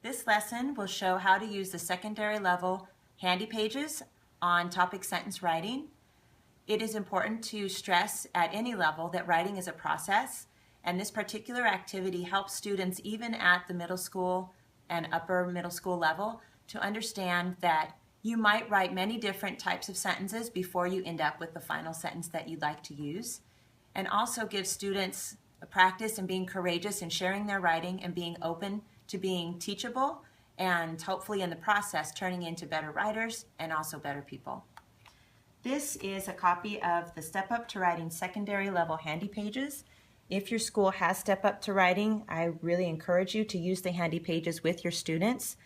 This lesson will show how to use the secondary level handy pages on topic sentence writing. It is important to stress at any level that writing is a process, and this particular activity helps students even at the middle school and upper middle school level to understand that you might write many different types of sentences before you end up with the final sentence that you'd like to use, and also give students a practice in being courageous in sharing their writing and being open to being teachable, and hopefully in the process turning into better writers and also better people. This is a copy of the Step Up to Writing secondary level handy pages. If your school has Step Up to Writing, I really encourage you to use the handy pages with your students.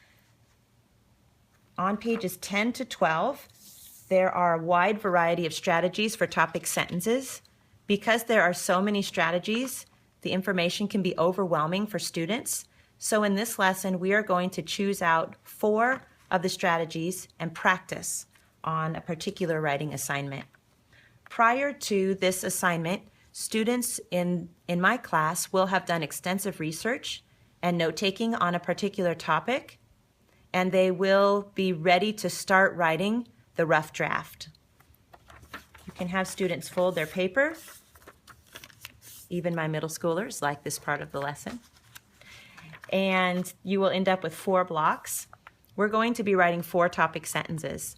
On pages 10 to 12, there are a wide variety of strategies for topic sentences. Because there are so many strategies, the information can be overwhelming for students. So in this lesson, we are going to choose out 4 of the strategies and practice on a particular writing assignment. Prior to this assignment, students in my class will have done extensive research and note-taking on a particular topic, and they will be ready to start writing the rough draft. You can have students fold their paper. Even my middle schoolers like this part of the lesson. And you will end up with 4 blocks. We're going to be writing 4 topic sentences.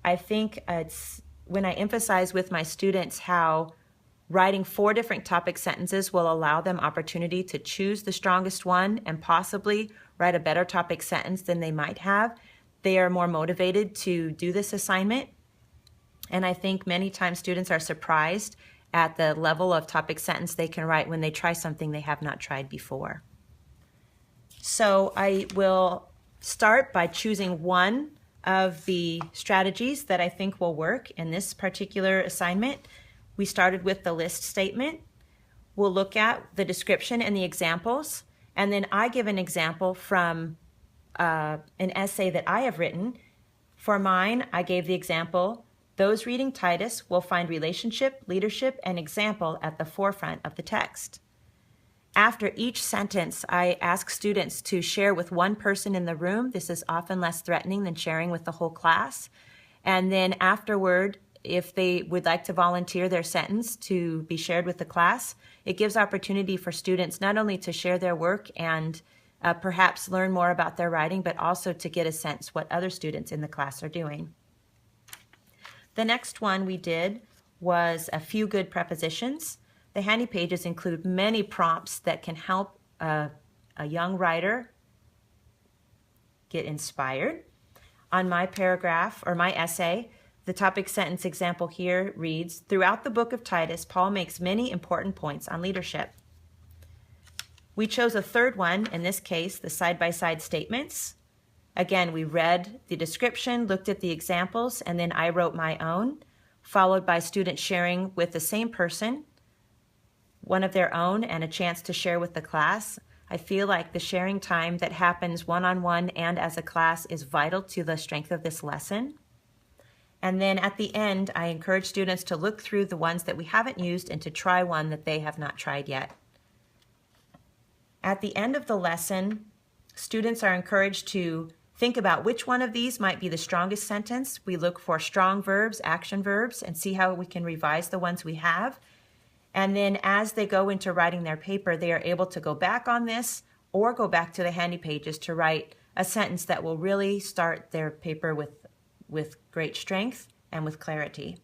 I think it's when I emphasize with my students how writing 4 different topic sentences will allow them opportunity to choose the strongest one and possibly write a better topic sentence than they might have, they are more motivated to do this assignment. And I think many times students are surprised at the level of topic sentence they can write when they try something they have not tried before. So I will start by choosing one of the strategies that I think will work in this particular assignment. We started with the list statement. We'll look at the description and the examples, and then I give an example from an essay that I have written. For mine, I gave the example, "Those reading Titus will find relationship, leadership, and example at the forefront of the text." After each sentence, I ask students to share with one person in the room. This is often less threatening than sharing with the whole class. And then afterward, if they would like to volunteer their sentence to be shared with the class, it gives opportunity for students not only to share their work and perhaps learn more about their writing, but also to get a sense what other students in the class are doing. The next one we did was a few good prepositions. The handy pages include many prompts that can help a young writer get inspired. On my paragraph or my essay, the topic sentence example here reads, "Throughout the book of Titus, Paul makes many important points on leadership." We chose a third one, in this case, the side-by-side statements. Again, we read the description, looked at the examples, and then I wrote my own, followed by students sharing with the same person, one of their own, and a chance to share with the class. I feel like the sharing time that happens one-on-one and as a class is vital to the strength of this lesson. And then at the end, I encourage students to look through the ones that we haven't used and to try one that they have not tried yet. At the end of the lesson, students are encouraged to think about which one of these might be the strongest sentence. We look for strong verbs, action verbs, and see how we can revise the ones we have. And then as they go into writing their paper, they are able to go back on this or go back to the handy pages to write a sentence that will really start their paper with great strength and with clarity.